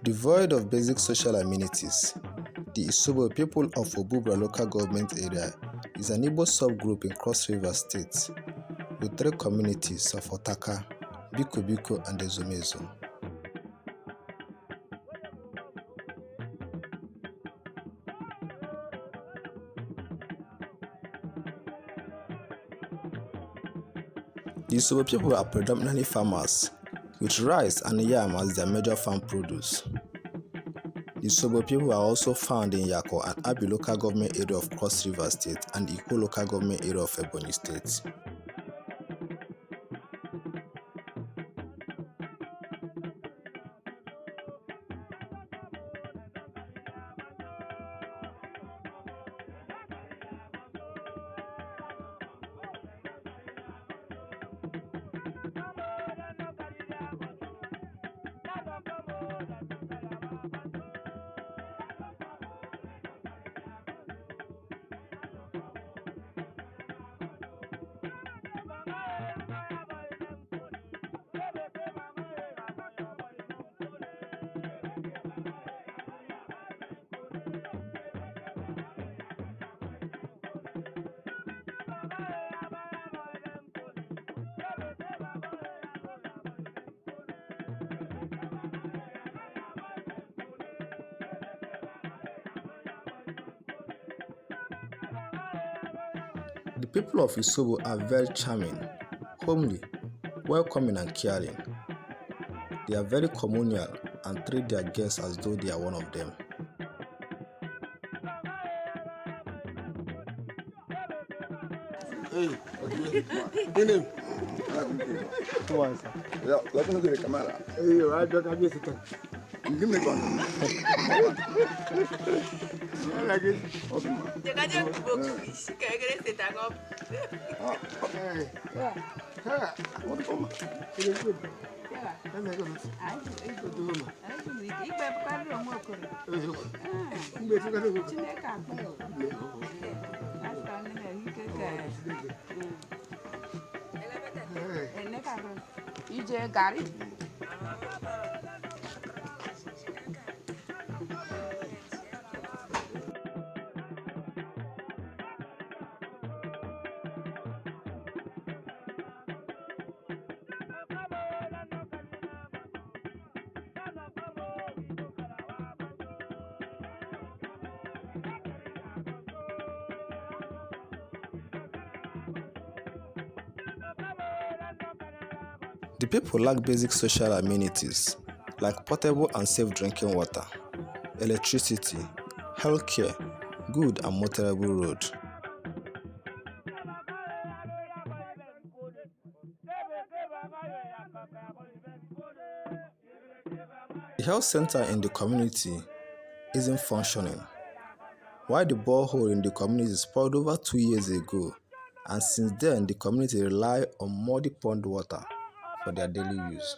Devoid of basic social amenities, the Isobo people of Obubra Local Government Area is an Igbo subgroup in Cross River State with three communities of Otaka, BikoBiko and Ezomezo. The Isobo people are predominantly farmers, with rice and yam as their major farm produce. The Isobo people are also found in Yakurr and Obubra Local Government Area of Cross River State and Ikwo Local Government Area of Ebonyi State. The people of Isobo are very charming, homely, welcoming and caring. They are very communal and treat their guests as though they are one of them. Hey, your name? Yeah, let me get a camera. Hey, I don't have this. Give me one. Like it. The people lack basic social amenities like potable and safe drinking water, electricity, healthcare, good and motorable road. The health center in the community isn't functioning, while the borehole in the community spoiled over 2 years ago, and since then the community rely on muddy pond water for their daily use.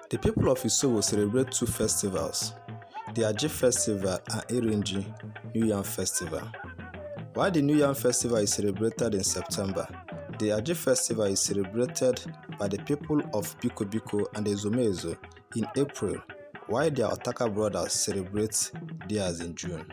The people of Isobo celebrate two festivals, the Aji Festival and Irinji New Yam Festival. While the New Yam Festival is celebrated in September, the Aji Festival is celebrated by the people of BikoBiko and Ezomezo in April, while their Otaka brothers celebrate theirs in June.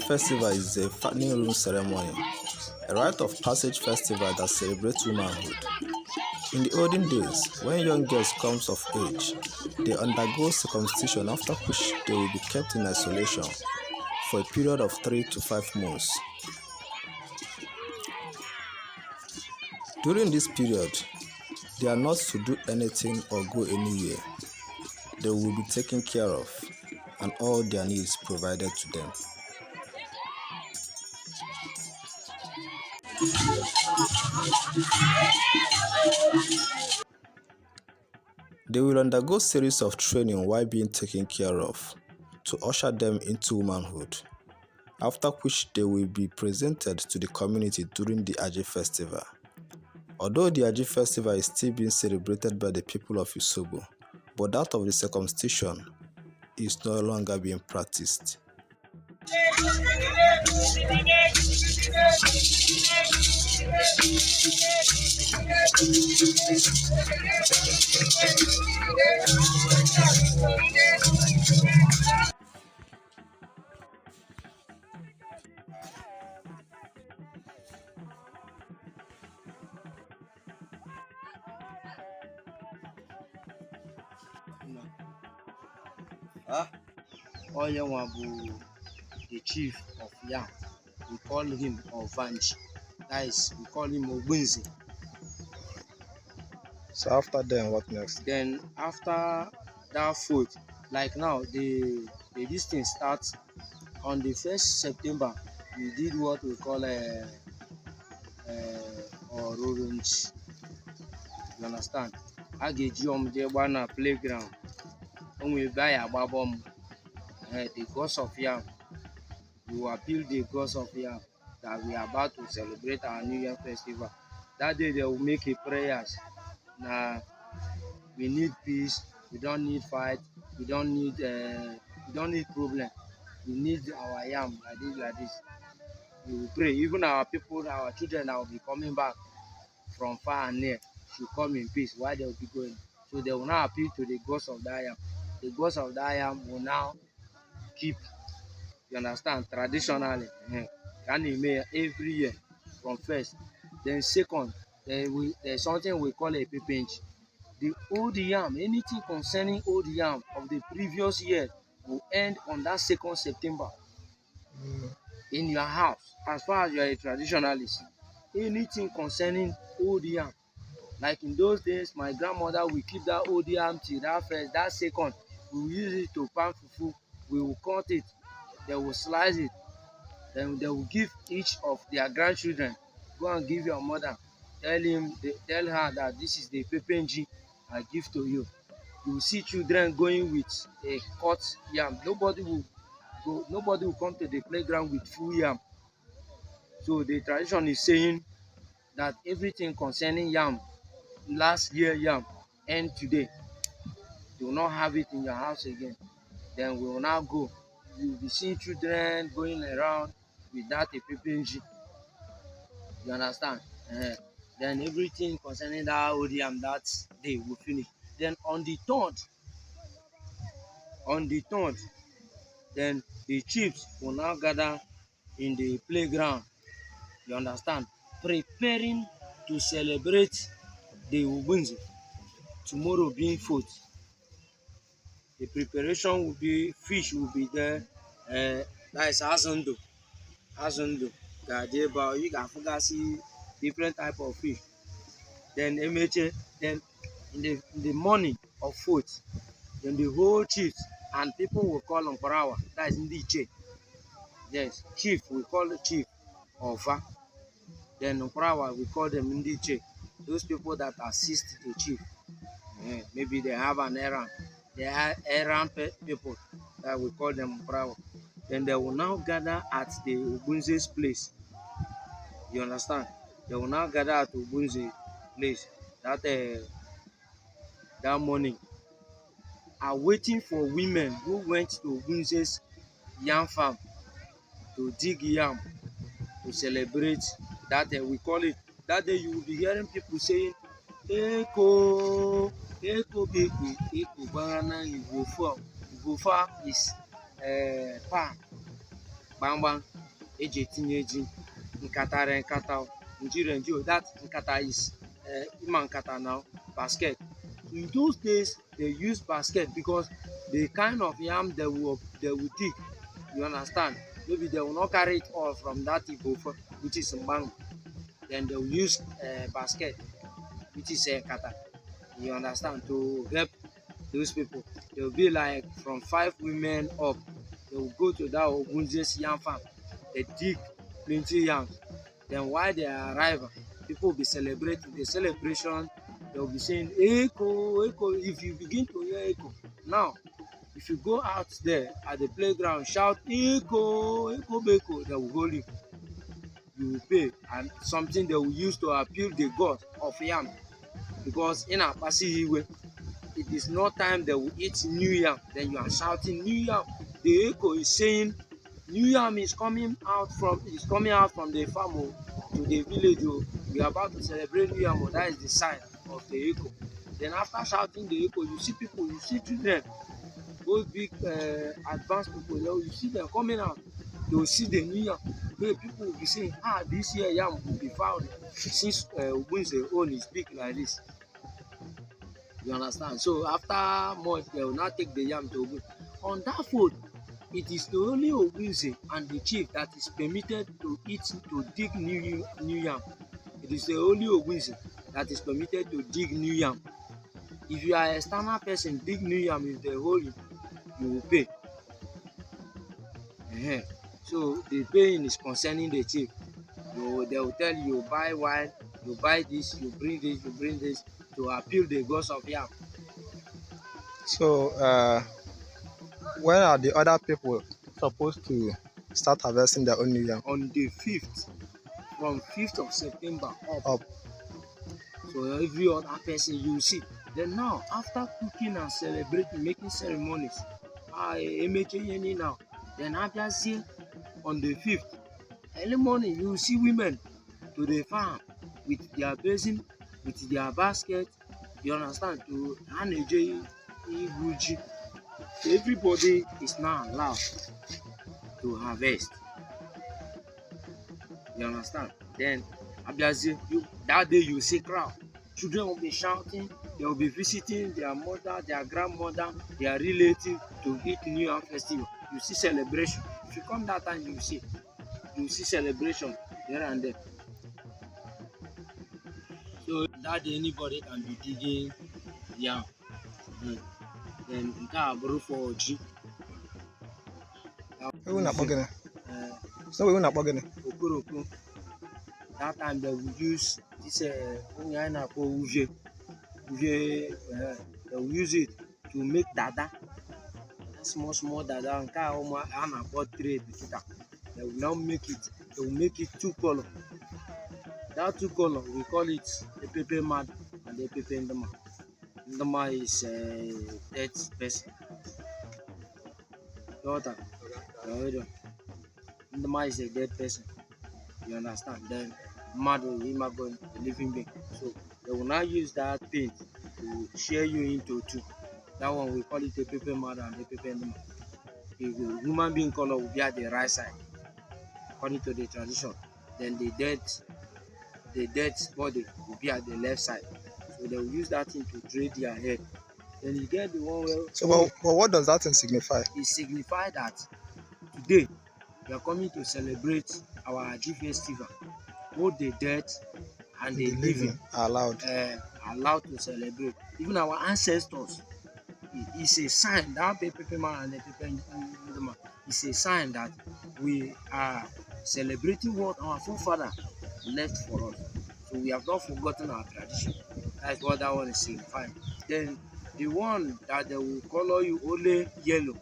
Festival is a fattening room ceremony, a rite of passage festival that celebrates womanhood. In the olden days, when young girls come of age, they undergo circumcision, after which they will be kept in isolation for a period of 3 to 5 months. During this period, they are not to do anything or go anywhere. They will be taken care of and all their needs provided to them. They will undergo series of training while being taken care of to usher them into womanhood, after which they will be presented to the community during the Aje festival. Although the Aje festival is still being celebrated by the people of Isobo, but that of the circumcision is no longer being practiced. Oyenwa bụ the chief of Yam. We call him Ovanji. That is, we call him Ogbunzi. So after then, what next? Then after that food, like now, this thing starts on the 1st September. We did what we call a orange. You understand? A ga-eji ọmụdị gba na playground. O nwere ebe anyị agba bọm. The gods of Yam. We will appeal the gods of Yam that we are about to celebrate our New Year festival. That day they will make a prayers. Now we need peace. We don't need fight. We don't need problem. We need our yam like this. We will pray. Even our people, our children that will be coming back from far and near should come in peace while they will be going. So they will now appeal to the gods of that yam. The gods of that yam will now keep, you understand, traditionally. Every year from first. Then second, there's something we call a pepenji. The old yam, anything concerning old yam of the previous year will end on that 2nd September. In your house, as far as you are a traditionalist, anything concerning old yam, like in those days, my grandmother will keep that old yam till that 1st, that 2nd. We will use it to pan fufu. We will cut it. They will slice it. Then they will give each of their grandchildren. Go and give your mother. Tell her that this is the pepenji I give to you. You will see children going with a cut yam. Nobody will come to the playground with full yam. So the tradition is saying that everything concerning yam, last year yam, end today. You will not have it in your house again. Then we will now go. You will be seeing children going around with that pepenji. You understand? Then everything concerning that old yam that day will finish. Then on the third, then the chiefs will now gather in the playground. You understand? Preparing to celebrate the Ubunzi. Tomorrow being 4th. The preparation will be, fish will be there. That is azondo. You can see different type of fish. Then then in the morning of 4th, then the whole chiefs and people will call on Parawa. That is Ndiche. Yes, chief, we call the chief Ova. Then on Parawa, we call them Ndiche. Those people that assist the chief. Maybe they have an errand the errand people that we call them bravo. Then they will now gather at the Ogunze's place. You understand? They will now gather at Ogunze place that morning, are waiting for women who went to Ogunze's yam farm to dig yam to celebrate that day. We call it that day. You will be hearing people saying, "Eko, Eko Biko, Eko Banana Igbo is palm, Bang eji etinye ji, nkata re nkata, njire njo. That nkata is ima nkata now, basket. In those days, they use basket because the kind of yam they will dig, you understand? Maybe they will not carry it all from that Igbo, which is Mbang. Then they will use basket, which is kata. You understand? To help those people. They will be like from 5 women up. They will go to that Ogunze's yam farm. They dig plenty yams. Then while they arrive, people will be celebrating. The celebration, they will be saying, Eko, Eko. If you begin to hear Eko, now, if you go out there at the playground, shout, Eko, Eko Beko, they will hold you. You will pay. And something they will use to appeal the god of yam. Because in Apasihiwe, it is not time they will eat new yam. Then you are shouting new yam. The echo is saying new yam is coming out from the farm to the village. We are about to celebrate new yam. That is the sign of the echo. Then after shouting the echo, you see people, you see children, those big advanced people, you see them coming out. They will see the new yam. Hey, people will be saying, this year yam will be found since Ogunze own is big like this. You understand? So after much, they will now take the yam to Ogun. On that food, it is the only Ogunze and the chief that is permitted to dig new yam. It is the only Ogunze that is permitted to dig new yam. If you are a external person, dig new yam, if they hold you, you will pay. So the paying is concerning the chief. They will tell you, buy wine, you buy this, you bring this to appeal the gods of yam. So, when are the other people supposed to start harvesting their own new yam? On the 5th, from 5th of September up. So every other person you see. Then now, after cooking and celebrating, making ceremonies, now, then obviously on the 5th, early morning, you see women to the farm with their basin, with their basket, you understand, to Haneje Ibuji. Everybody is now allowed to harvest. You understand? Then obviously that day you see crowd. Children will be shouting, they will be visiting their mother, their grandmother, their relative to eat New Year festival. You see celebration. If you come that time, you see celebration there and there. So that day anybody can be digging yam. Then you can borrow for G. Okoroko. That time they will use this uve. They will use it to make dada. That small dada. Trade. They will now make it. They will make it 2 color. That 2 color we call it the pepe mad and the pepe ndama. Ndama is dead person. Daughter. Ndama is a dead person. You understand? Then mad will be a living being. So they will now use that paint to share you into 2. That one we call it the pepe mad and the pepe ndama. The human being color will be at the right side, according to the tradition. Then the dead body will be at the left side. So they will use that thing to trade their head. Then you get the one where. So, but what does that thing signify? It signifies that today we are coming to celebrate our Aji festival. Both the dead and the living are allowed to celebrate. Even our ancestors, it's a sign that Pepe Man and the Pepe Man is a sign that we are celebrating what our forefather left for us. So we have not forgotten our tradition. That's what that one is signifying. Then The one that they will color you only yellow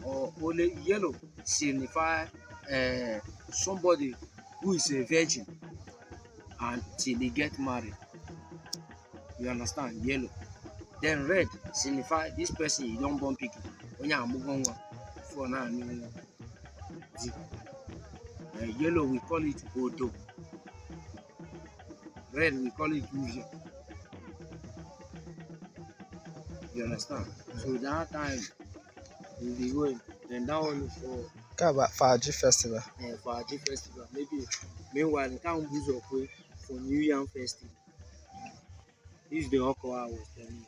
or only yellow signify somebody who is a virgin until they get married. You understand? Yellow. Then red signify this person you don't born picky. When you are moving for now, yellow we call it Odo. Red we call it Uja. You understand? So that time we'll be going. Then that one is For Aji Festival. for Aji Festival. Maybe meanwhile the town booze up for New Yam Festival. This is the alcohol I was telling you.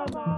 Lo